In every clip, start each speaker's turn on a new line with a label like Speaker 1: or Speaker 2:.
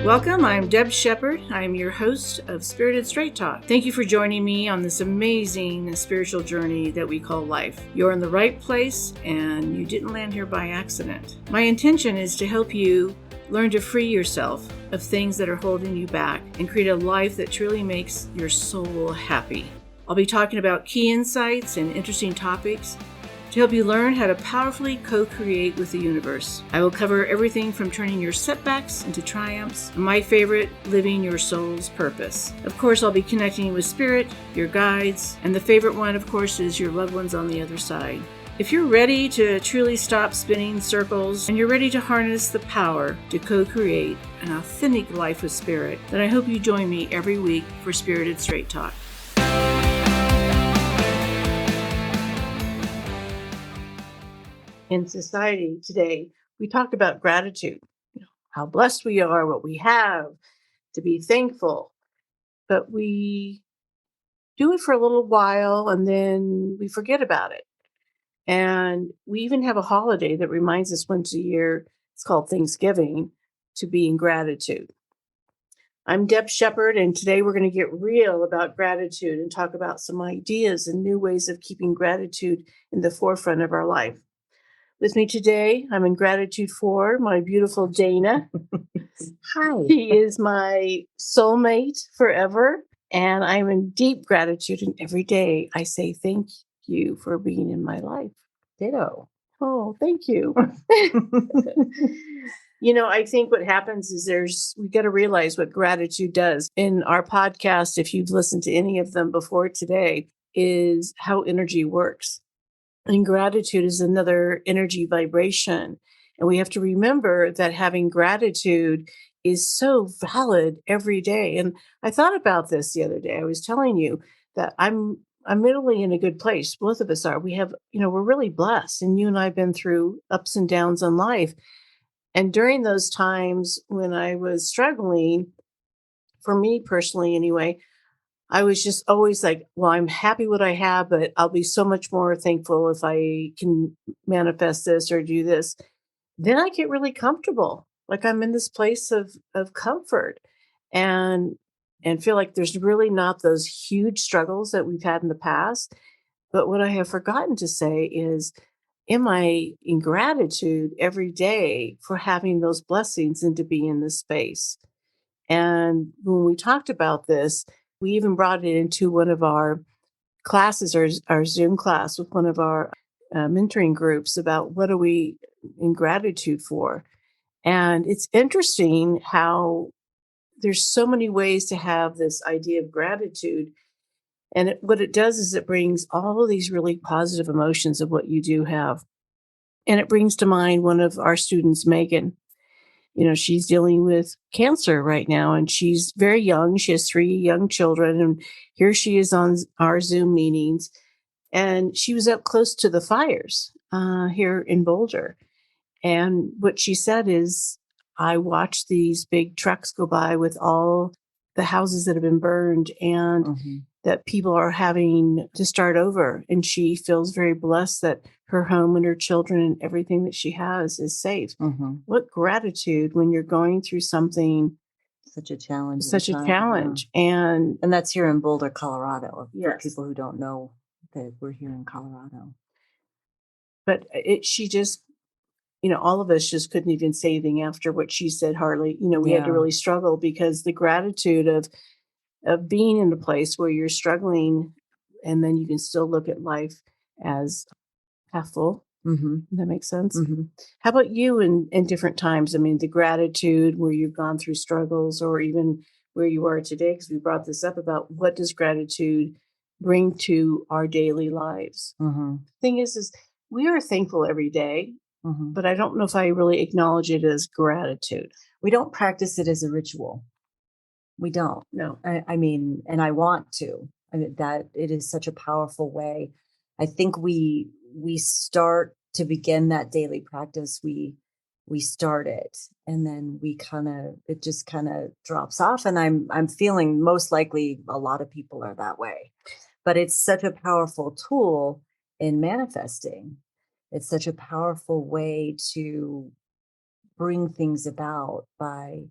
Speaker 1: Welcome, I'm Deb Shepard. I'm your host of Spirited Straight Talk. Thank you for joining me on this amazing spiritual journey that we call life. You're in the right place and you didn't land here by accident. My intention is to help you learn to free yourself of things that are holding you back and create a life that truly makes your soul happy. I'll be talking about key insights and interesting topics to help you learn how to powerfully co-create with the universe. I will cover everything from turning your setbacks into triumphs, and my favorite, living your soul's purpose. Of course, I'll be connecting with spirit, your guides, and the favorite one, of course, is your loved ones on the other side. If you're ready to truly stop spinning circles and you're ready to harness the power to co-create an authentic life with spirit, then I hope you join me every week for Spirited Straight Talk. In society today, we talk about gratitude, how blessed we are, what we have, to be thankful. But we do it for a little while and then we forget about it. And we even have a holiday that reminds us once a year, it's called Thanksgiving, to be in gratitude. I'm Deb Shepard, and today we're going to get real about gratitude and talk about some ideas and new ways of keeping gratitude in the forefront of our life. With me today, I'm in gratitude for my beautiful Dana.
Speaker 2: Hi.
Speaker 1: She is my soulmate forever, and I'm in deep gratitude. And every day I say thank you for being in my life.
Speaker 2: Ditto.
Speaker 1: Oh, thank you. I think what happens is we got to realize what gratitude does. In our podcast, if you've listened to any of them before today, is how energy works. And gratitude is another energy vibration. And we have to remember that having gratitude is so valid every day. And I thought about this the other day. I was telling you that I'm really in a good place. Both of us are. We have, we're really blessed. And you and I have been through ups and downs in life. And during those times when I was struggling, for me personally anyway, I was just always like, well, I'm happy what I have, but I'll be so much more thankful if I can manifest this or do this. Then I get really comfortable. Like I'm in this place of comfort and feel like there's really not those huge struggles that we've had in the past. But what I have forgotten to say is, am I in gratitude every day for having those blessings and to be in this space? And when we talked about this, we even brought it into one of our classes, our Zoom class with one of our mentoring groups about what are we in gratitude for. And it's interesting how there's so many ways to have this idea of gratitude. And what it does is it brings all of these really positive emotions of what you do have. And it brings to mind one of our students, Megan. She's dealing with cancer right now and she's very young. She has 3 young children. And here she is on our Zoom meetings. And she was up close to the fires here in Boulder. And what she said is, I watched these big trucks go by with all the houses that have been burned and that people are having to start over. And she feels very blessed that her home and her children and everything that she has is safe. What gratitude when you're going through something.
Speaker 2: Such a challenge.
Speaker 1: Yeah. And
Speaker 2: that's here in Boulder, Colorado.
Speaker 1: Yes.
Speaker 2: For people who don't know that we're here in Colorado.
Speaker 1: But she just, all of us just couldn't even say anything after what she said, hardly. We had to really struggle because the gratitude of being in a place where you're struggling and then you can still look at life as half full. That makes sense. How about you in different times? I mean, the gratitude where you've gone through struggles or even where you are today, because we brought this up about what does gratitude bring to our daily lives. The thing is we are thankful every day, but I don't know if I really acknowledge it as gratitude.
Speaker 2: We don't practice it as a ritual. We don't.
Speaker 1: No.
Speaker 2: I mean, and I want to. I mean, that it is such a powerful way. I think we start to begin that daily practice. We start it, and then it just kind of drops off. And I'm feeling most likely a lot of people are that way. But it's such a powerful tool in manifesting. It's such a powerful way to bring things about by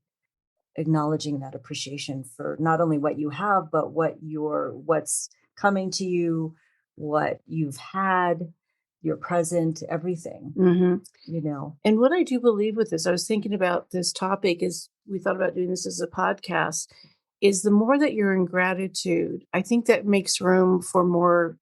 Speaker 2: acknowledging that appreciation for not only what you have, but what's coming to you, what you've had, your present, everything,
Speaker 1: Hmm.
Speaker 2: you know.
Speaker 1: And what I do believe with this, I was thinking about this topic as we thought about doing this as a podcast, is the more that you're in gratitude, I think that makes room for more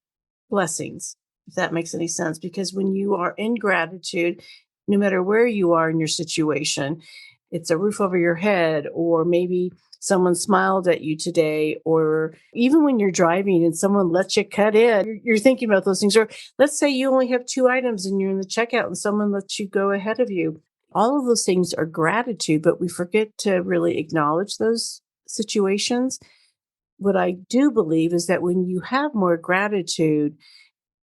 Speaker 1: blessings, if that makes any sense. Because when you are in gratitude, no matter where you are in your situation, it's a roof over your head, or maybe someone smiled at you today, or even when you're driving and someone lets you cut in, you're thinking about those things. Or let's say you only have 2 items and you're in the checkout and someone lets you go ahead of you. All of those things are gratitude, but we forget to really acknowledge those situations. What I do believe is that when you have more gratitude,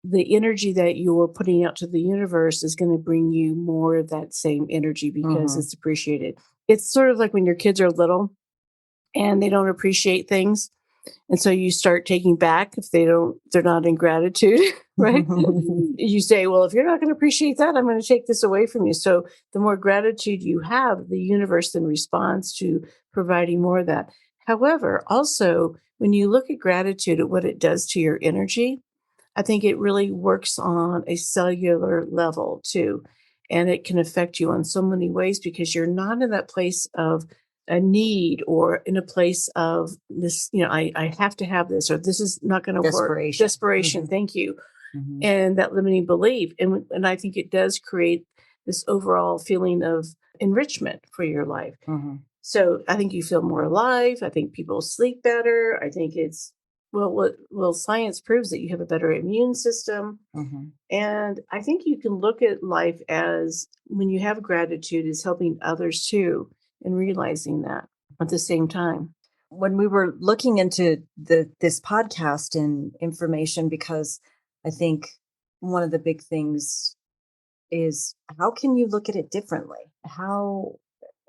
Speaker 1: the energy that you're putting out to the universe is going to bring you more of that same energy because
Speaker 2: Mhm.
Speaker 1: it's appreciated. It's sort of like when your kids are little and they don't appreciate things. And so you start taking back if they're not in gratitude, right? You say, well, if you're not going to appreciate that, I'm going to take this away from you. So the more gratitude you have, the universe then responds to providing more of that. However, also, when you look at gratitude at what it does to your energy, I think it really works on a cellular level too. And it can affect you in so many ways because you're not in that place of a need or in a place of this, I have to have this or this is not going to work.
Speaker 2: Desperation.
Speaker 1: Desperation.
Speaker 2: Mhm.
Speaker 1: Thank you.
Speaker 2: Mhm.
Speaker 1: And that limiting belief. And I think it does create this overall feeling of enrichment for your life.
Speaker 2: Mhm.
Speaker 1: So I think you feel more alive. I think people sleep better. I think it's science proves that you have a better immune system.
Speaker 2: Mhm.
Speaker 1: And I think you can look at life as when you have gratitude is helping others too and realizing that at the same time.
Speaker 2: When we were looking into this podcast and information, because I think one of the big things is, how can you look at it differently? How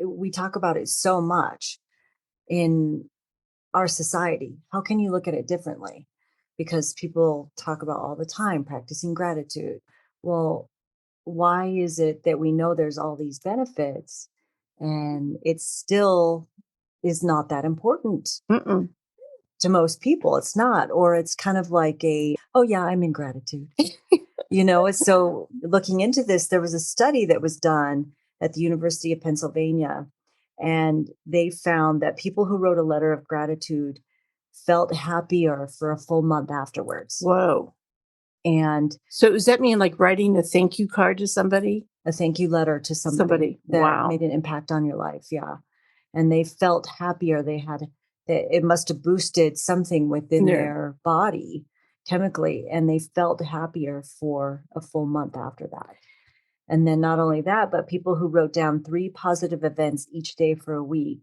Speaker 2: we talk about it so much in our society. How can you look at it differently? Because people talk about all the time practicing gratitude. Well, why is it that we know there's all these benefits and it still is not that important
Speaker 1: Mm-mm.
Speaker 2: to most people? It's not, or it's kind of like oh yeah, I'm in gratitude. So looking into this, there was a study that was done at the University of Pennsylvania, and they found that people who wrote a letter of gratitude felt happier for a full month afterwards.
Speaker 1: Whoa.
Speaker 2: And
Speaker 1: So does that mean like writing a thank you card to somebody?
Speaker 2: a thank you letter to somebody that
Speaker 1: Wow.
Speaker 2: made an impact on your life. Yeah. And they felt happier. It must have boosted something within
Speaker 1: Yeah.
Speaker 2: their body chemically, and they felt happier for a full month after that. And then not only that, but people who wrote down 3 positive events each day for a week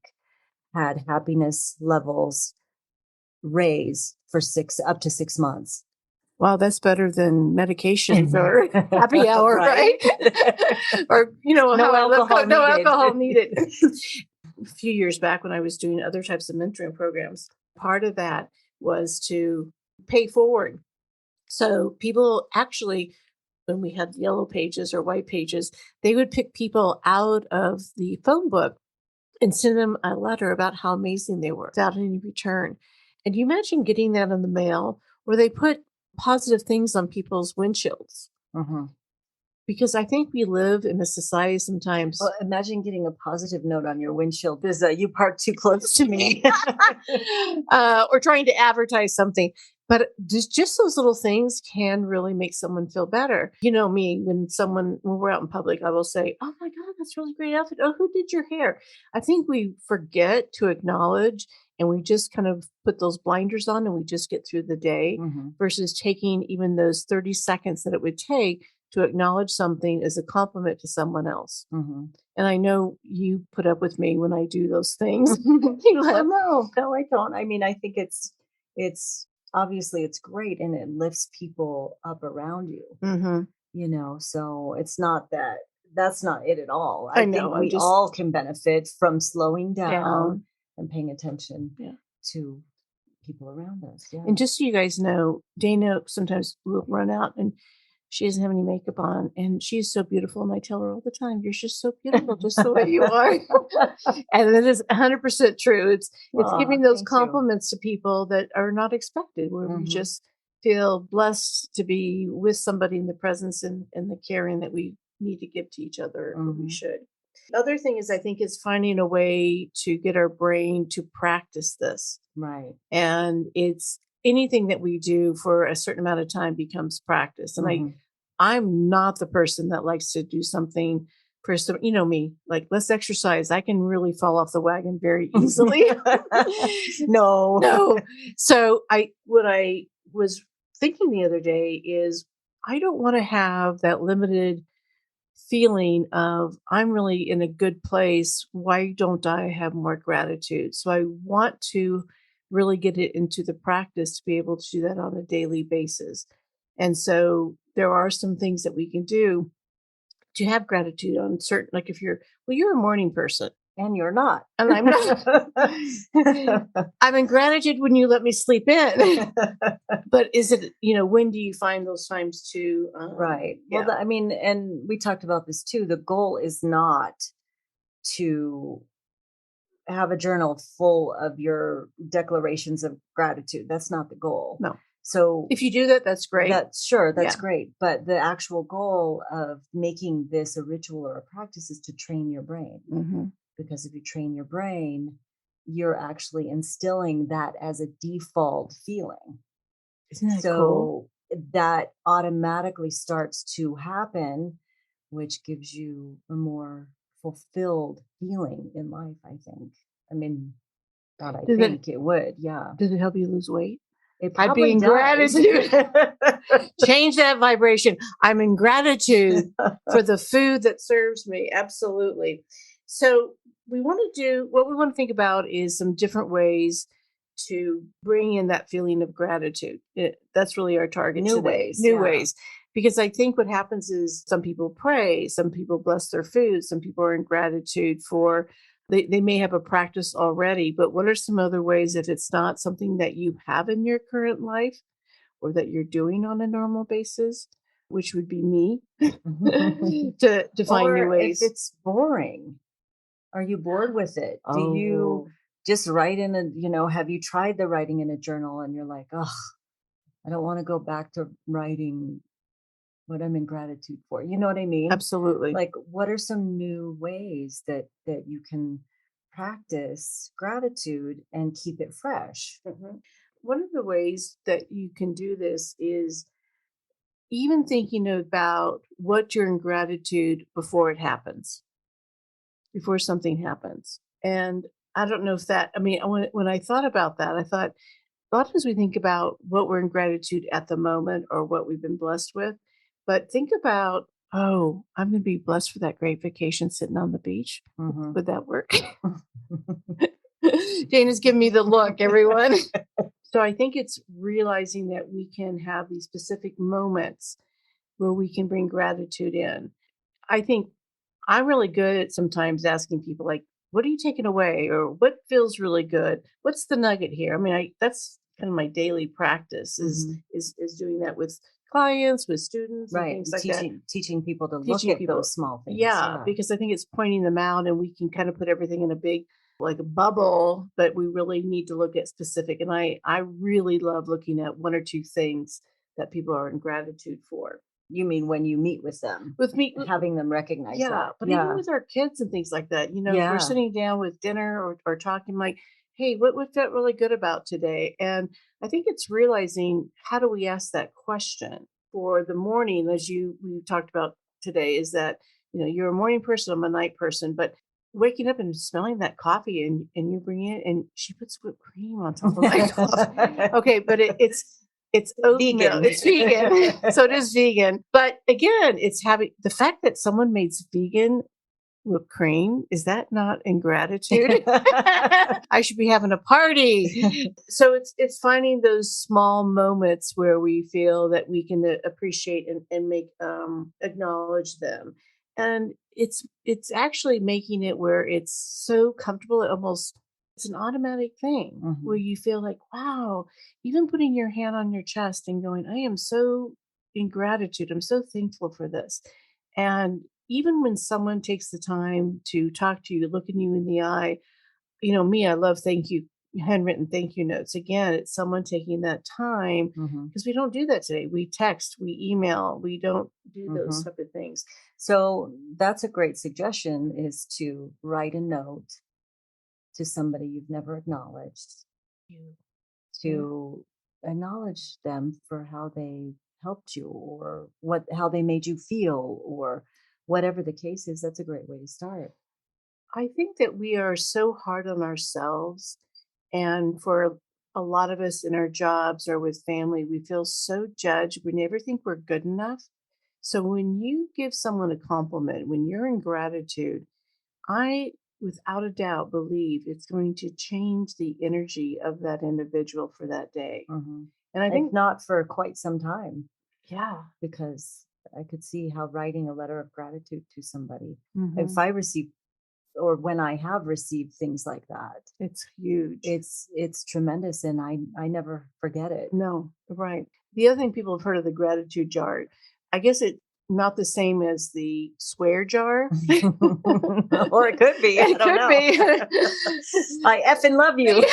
Speaker 2: had happiness levels raise for up to 6 months.
Speaker 1: Wow, that's better than medications or happy hour, right? Or,
Speaker 2: No alcohol
Speaker 1: no
Speaker 2: needed.
Speaker 1: alcohol needed. A few years back when I was doing other types of mentoring programs, part of that was to pay forward. So people actually, when we had yellow pages or white pages, they would pick people out of the phone book and send them a letter about how amazing they were without any return. And you imagine getting that in the mail where they put positive things on people's windshields.
Speaker 2: Mhm.
Speaker 1: Because I think we live in a society sometimes.
Speaker 2: Well, imagine getting a positive note on your windshield. There's you parked too close to me.
Speaker 1: Or trying to advertise something. But just those little things can really make someone feel better. You know me, when we're out in public, I will say, oh my God, that's a really great outfit. Oh, who did your hair? I think we forget to acknowledge and we just kind of put those blinders on and we just get through the day
Speaker 2: Mhm.
Speaker 1: versus taking even those 30 seconds that it would take to acknowledge something as a compliment to someone else.
Speaker 2: Mhm.
Speaker 1: And I know you put up with me when I do those things.
Speaker 2: Well, no, I don't. I mean, I think it's obviously it's great and it lifts people up around you,
Speaker 1: Mm-hmm.
Speaker 2: so it's not that's not it at all.
Speaker 1: I
Speaker 2: I think
Speaker 1: know. I'm
Speaker 2: we
Speaker 1: just
Speaker 2: all can benefit from slowing down
Speaker 1: down.
Speaker 2: and paying attention
Speaker 1: Yeah.
Speaker 2: to people around us. Yeah.
Speaker 1: And just so you guys know, Dana sometimes will run out and she doesn't have any makeup on, and she's so beautiful. And I tell her all the time, "You're just so beautiful, just the way you are." And that is 100% true. It's
Speaker 2: Aw,
Speaker 1: giving those
Speaker 2: thank you.
Speaker 1: compliments to people that are not expected, where we
Speaker 2: Mhm.
Speaker 1: just feel blessed to be with somebody in the presence and the caring that we need to give to each other, or we
Speaker 2: Mhm.
Speaker 1: should. Other thing is, I think, is finding a way to get our brain to practice this.
Speaker 2: Right.
Speaker 1: And it's anything that we do for a certain amount of time becomes practice. And
Speaker 2: Mhm.
Speaker 1: I'm not the person that likes to do something for some, you know me, like, let's exercise. I can really fall off the wagon very easily.
Speaker 2: No.
Speaker 1: No. So what I was thinking the other day is, I don't want to have that limited feeling of, I'm really in a good place. Why don't I have more gratitude? So I want to really get it into the practice to be able to do that on a daily basis. And so there are some things that we can do to have gratitude on certain, like, if you're a morning person
Speaker 2: And you're not.
Speaker 1: and I'm not. I'm in gratitude when you let me sleep in. But is it, when do you find those times to,
Speaker 2: Right. Well,
Speaker 1: yeah.
Speaker 2: I mean, and we talked about this too. The goal is not to have a journal full of your declarations of gratitude. That's not the goal.
Speaker 1: No.
Speaker 2: So
Speaker 1: If you do that, that's great.
Speaker 2: that's
Speaker 1: Yeah.
Speaker 2: great. But the actual goal of making this a ritual or a practice is to train your brain.
Speaker 1: Hmm.
Speaker 2: Because if you train your brain, you're actually instilling that as a default feeling.
Speaker 1: Isn't that cool?
Speaker 2: So that automatically starts to happen, which gives you a more fulfilled feeling in life, I think. I mean, not I
Speaker 1: Does it
Speaker 2: think it would. Yeah.
Speaker 1: does it help you lose weight?
Speaker 2: It
Speaker 1: I'd be
Speaker 2: probably
Speaker 1: in
Speaker 2: does.
Speaker 1: gratitude. Change that vibration. I'm in gratitude for the food that serves me. Absolutely. So what we want to think about is some different ways to bring in that feeling of gratitude. That's really our target
Speaker 2: New
Speaker 1: today.
Speaker 2: ways.
Speaker 1: New
Speaker 2: Yeah.
Speaker 1: ways. Because I think what happens is, some people pray, some people bless their food, some people are in gratitude for, they may have a practice already, but what are some other ways, if it's not something that you have in your current life or that you're doing on a normal basis, which would be me, to find new
Speaker 2: Or if
Speaker 1: ways.
Speaker 2: it's boring, are you bored with it? Do you
Speaker 1: Oh,
Speaker 2: just write in have you tried the writing in a journal and you're like, oh, I don't want to go back to writing what I'm in gratitude for. You know what I mean?
Speaker 1: absolutely.
Speaker 2: Like, what are some new ways that you can practice gratitude and keep it fresh?
Speaker 1: Mhm. One of the ways that you can do this is even thinking about what you're in gratitude before it happens, before something happens. And I don't know if that, I mean, when I thought about that, I thought, a lot of times we think about what we're in gratitude at the moment or what we've been blessed with. But think about, oh, I'm going to be blessed for that great vacation sitting on the beach.
Speaker 2: Hmm.
Speaker 1: Would that work? Dana's giving me the look, everyone. So I think it's realizing that we can have these specific moments where we can bring gratitude in. I think I'm really good at sometimes asking people, like, what are you taking away? Or what feels really good? What's the nugget here? I mean, that's kind of my daily practice, is
Speaker 2: Hmm.
Speaker 1: is doing that with clients, with students and
Speaker 2: Right.
Speaker 1: things like that.
Speaker 2: Teaching people to look
Speaker 1: Teaching
Speaker 2: at
Speaker 1: people.
Speaker 2: those small things.
Speaker 1: Yeah,
Speaker 2: Yeah.
Speaker 1: because I think it's pointing them out, and we can kind of put everything in a big, like a bubble, but we really need to look at specific. And I really love looking at one or two things that people are in gratitude for.
Speaker 2: You mean when you meet with them,
Speaker 1: With me,
Speaker 2: having them recognize
Speaker 1: yeah,
Speaker 2: that?
Speaker 1: but even
Speaker 2: Yeah.
Speaker 1: with our kids and things like that, if we're
Speaker 2: Yeah.
Speaker 1: sitting down with dinner, or talking, like, hey, what felt really good about today? And I think it's realizing, how do we ask that question for the morning, as we talked about today, is that, you're a morning person, I'm a night person, but waking up and smelling that coffee, and you bring it, and she puts whipped cream on top of my coffee. Okay, but it's oatmeal.
Speaker 2: Vegan.
Speaker 1: It's vegan. So it is vegan. But again, it's having the fact that someone makes vegan whipped cream. Is that not ingratitude? I should be having a party. So it's finding those small moments where we feel that we can appreciate and make acknowledge them. And it's actually making it where it's so comfortable, it's an automatic thing where
Speaker 2: Mhm.
Speaker 1: you feel like, wow, even putting your hand on your chest and going, I am so in gratitude. I'm so thankful for this. And even when someone takes the time to talk to you, look at you in the eye, me, I love thank you, handwritten thank you notes. Again, it's someone taking that time
Speaker 2: Mm-hmm.
Speaker 1: because we don't do that today. We text, we email, we don't do those
Speaker 2: Mm-hmm.
Speaker 1: type of things.
Speaker 2: So that's a great suggestion, is to write a note to somebody you've never acknowledged,
Speaker 1: You- Yeah.
Speaker 2: to acknowledge them for how they helped you, or how they made you feel, or whatever the case is. That's a great way to start.
Speaker 1: I think that we are so hard on ourselves. And for a lot of us in our jobs or with family, we feel so judged. We never think we're good enough. So when you give someone a compliment, when you're in gratitude, I, without a doubt, believe it's going to change the energy of that individual for that day.
Speaker 2: Hmm.
Speaker 1: And I
Speaker 2: If
Speaker 1: think,
Speaker 2: not for quite some time,
Speaker 1: yeah.
Speaker 2: because I could see how writing a letter of gratitude to somebody, if
Speaker 1: Mhm.
Speaker 2: I receive, or when I have received things like that,
Speaker 1: It's huge.
Speaker 2: it's tremendous, and I never forget it.
Speaker 1: No, right. The other thing people have heard of the gratitude jar, I guess it's not the same as the swear jar.
Speaker 2: Or it could be. I
Speaker 1: It
Speaker 2: don't
Speaker 1: could
Speaker 2: know.
Speaker 1: be.
Speaker 2: I effing love you.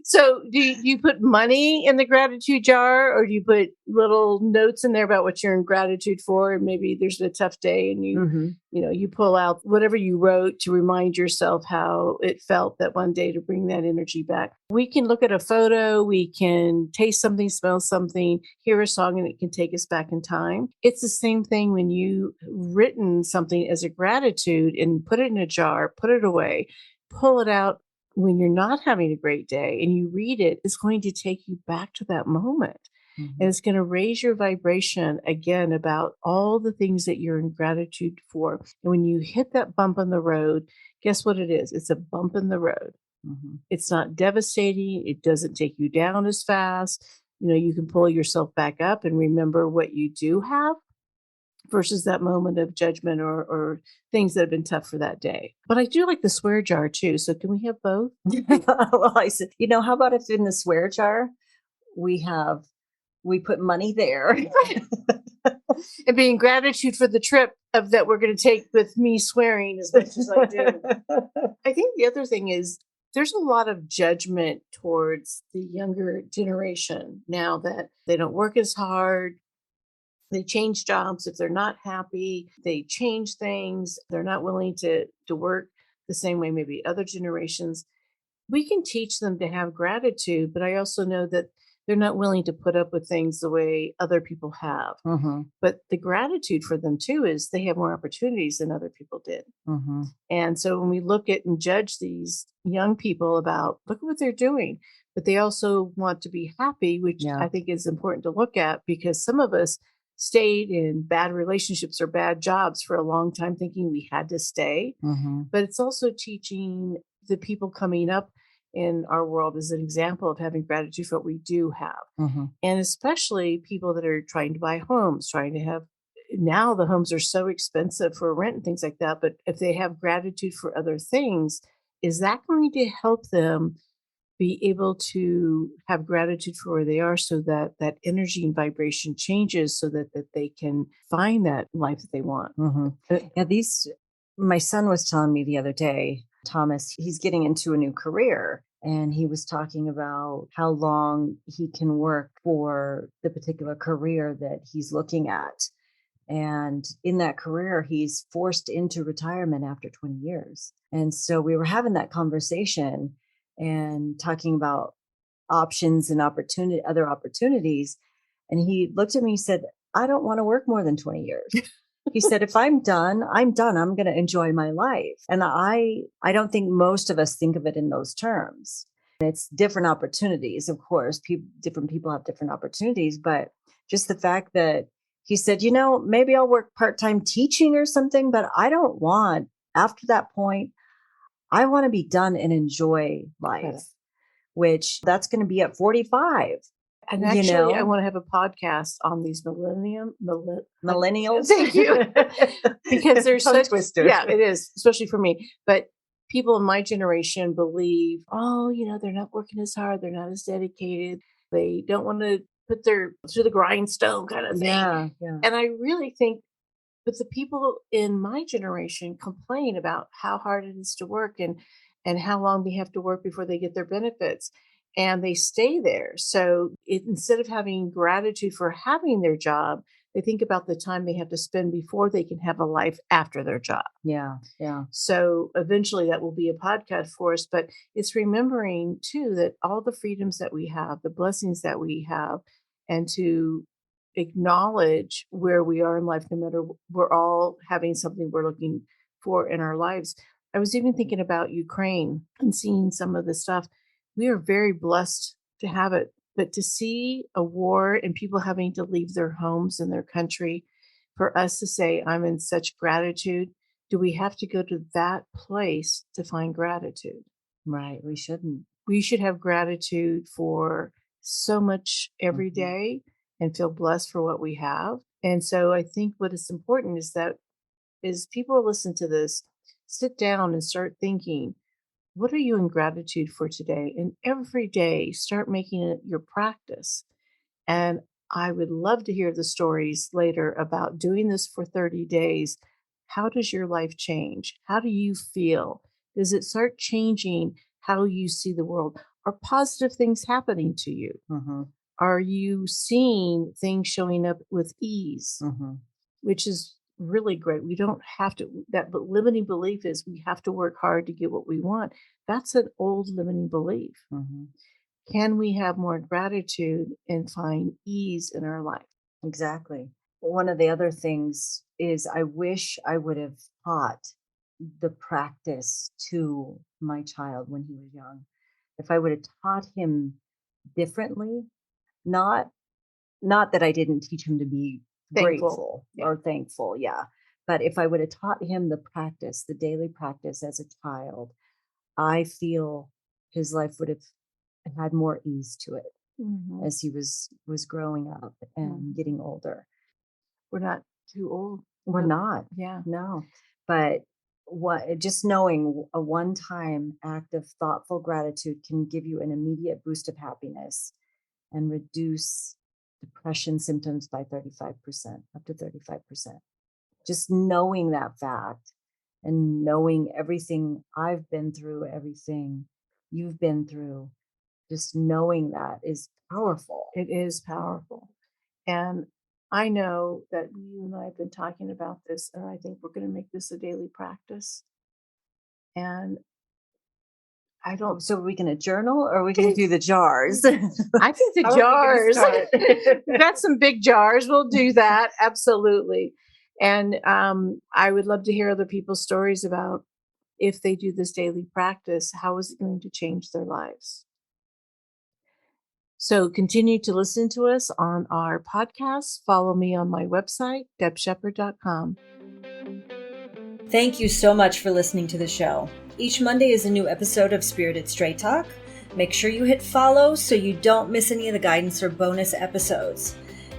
Speaker 1: So, do you put money in the gratitude jar, or do you put little notes in there about what you're in gratitude for? And maybe there's a tough day, and
Speaker 2: Hmm.
Speaker 1: you pull out whatever you wrote to remind yourself how it felt that one day to bring that energy back. We can look at a photo, we can taste something, smell something, hear a song, and it can take us back in time. It's the same thing when you written something as a gratitude and put it in a jar, put it away, pull it out when you're not having a great day and you read it, it's going to take you back to that moment. And
Speaker 2: Hmm.
Speaker 1: it's going to raise your vibration again about all the things that you're in gratitude for. And when you hit that bump on the road, guess what it is? It's a bump in the road.
Speaker 2: Hmm.
Speaker 1: It's not devastating. It doesn't take you down as fast. You can pull yourself back up and remember what you do have versus that moment of judgment or things that have been tough for that day. But I do like the swear jar too. So can we have both?
Speaker 2: Well, I said, how about if in the swear jar we put money there?
Speaker 1: And being gratitude for the trip of that we're going to take with me swearing as much as I do. I think the other thing is there's a lot of judgment towards the younger generation now that they don't work as hard. They change jobs if they're not happy. They change things. They're not willing to work the same way maybe other generations. We can teach them to have gratitude, but I also know that they're not willing to put up with things the way other people have.
Speaker 2: Hmm.
Speaker 1: But the gratitude for them too is they have more opportunities than other people did.
Speaker 2: Hmm.
Speaker 1: And so when we look at and judge these young people about look at what they're doing, but they also want to be happy, which
Speaker 2: Yeah.
Speaker 1: I think is important to look at because some of us stayed in bad relationships or bad jobs for a long time thinking we had to stay.
Speaker 2: Hmm.
Speaker 1: But it's also teaching the people coming up in our world as an example of having gratitude for what we do have.
Speaker 2: Hmm.
Speaker 1: And especially people that are trying to buy homes, trying to have now the homes are so expensive for rent and things like that. But if they have gratitude for other things, is that going to help them be able to have gratitude for where they are so that that energy and vibration changes so that they can find that life that they want?
Speaker 2: Hmm.
Speaker 1: Uh,
Speaker 2: Yeah, my son was telling me the other day, Thomas, he's getting into a new career. And he was talking about how long he can work for the particular career that he's looking at. And in that career, he's forced into retirement after 20 years. And so we were having that conversation and talking about options and other opportunities. And he looked at me and said, I don't want to work more than 20 years. He said, if I'm done, I'm done. I'm going to enjoy my life. And I don't think most of us think of it in those terms. It's different opportunities, of course. Different people have different opportunities, but just the fact that he said, maybe I'll work part-time teaching or something, but I don't want, after that point, I want to be done and enjoy
Speaker 1: Right.
Speaker 2: life, which that's going to be at 45.
Speaker 1: And actually, I want to have a podcast on these
Speaker 2: Millennials.
Speaker 1: thank you. Because there's
Speaker 2: Tongue
Speaker 1: such,
Speaker 2: twister.
Speaker 1: yeah, it is, especially for me. But people in my generation believe, oh, they're not working as hard, they're not as dedicated, they don't want to put their to the grindstone kind of thing.
Speaker 2: Yeah, yeah.
Speaker 1: And I really think, but the people in my generation complain about how hard it is to work and how long they have to work before they get their benefits, and they stay there. So instead of having gratitude for having their job, they think about the time they have to spend before they can have a life after their job.
Speaker 2: Yeah, yeah.
Speaker 1: So eventually that will be a podcast for us, but it's remembering too that all the freedoms that we have, the blessings that we have, and to acknowledge where we are in life, no matter we're all having something we're looking for in our lives. I was even thinking about Ukraine and seeing some of the stuff. We are very blessed to have it, but to see a war and people having to leave their homes and their country, for us to say, I'm in such gratitude, do we have to go to that place to find gratitude?
Speaker 2: Right. We shouldn't.
Speaker 1: We should have gratitude for so much every day and feel blessed for what we have. And so I think what is important is that as people listen to this, sit down and start thinking, what are you in gratitude for today? And every day start making it your practice. And I would love to hear the stories later about doing this for 30 days. How does your life change? How do you feel? Does it start changing how you see the world? Are positive things happening to you? Are you seeing things showing up with ease, which is really great? We don't have to, that but limiting belief is we have to work hard to get what we want. That's an old limiting belief. Can we have more gratitude and find ease in our life?
Speaker 2: Exactly. One of the other things is I wish I would have taught the practice to my child when he was young. If I would have taught him differently, not that I didn't teach him to be
Speaker 1: Thankful.
Speaker 2: grateful or thankful, yeah. But if I would have taught him the practice, the daily practice as a child, I feel his life would have had more ease to it as he was growing up and getting older.
Speaker 1: We're not too old.
Speaker 2: We're not.
Speaker 1: Yeah.
Speaker 2: No. But just knowing a one-time act of thoughtful gratitude can give you an immediate boost of happiness and reduce depression symptoms by 35%, up to 35%. Just knowing that fact and knowing everything I've been through, everything you've been through, just knowing that is powerful.
Speaker 1: It is powerful. And I know that you and I have been talking about this, and I think we're going to make this a daily practice. And I don't.
Speaker 2: So are we going to journal or are we going to do the jars?
Speaker 1: I think the jars. We've got some big jars. We'll do that. Absolutely. And I would love to hear other people's stories about if they do this daily practice, how is it going to change their lives? So continue to listen to us on our podcast. Follow me on my website, debshepard.com.
Speaker 3: Thank you so much for listening to the show. Each Monday is a new episode of Spirited Straight Talk. Make sure you hit follow so you don't miss any of the guidance or bonus episodes.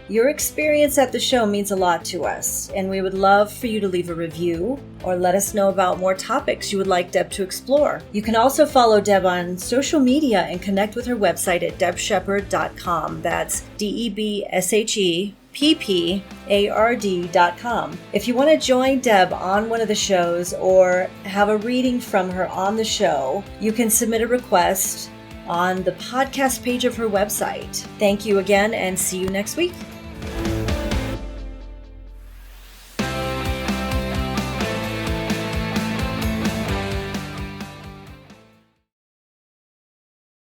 Speaker 3: Your experience at the show means a lot to us, and we would love for you to leave a review or let us know about more topics you would like Deb to explore. You can also follow Deb on social media and connect with her website at debshepard.com. That's DEBSHEPPARD.com. If you want to join Deb on one of the shows or have a reading from her on the show, you can submit a request on the podcast page of her website. Thank you again and see you next week.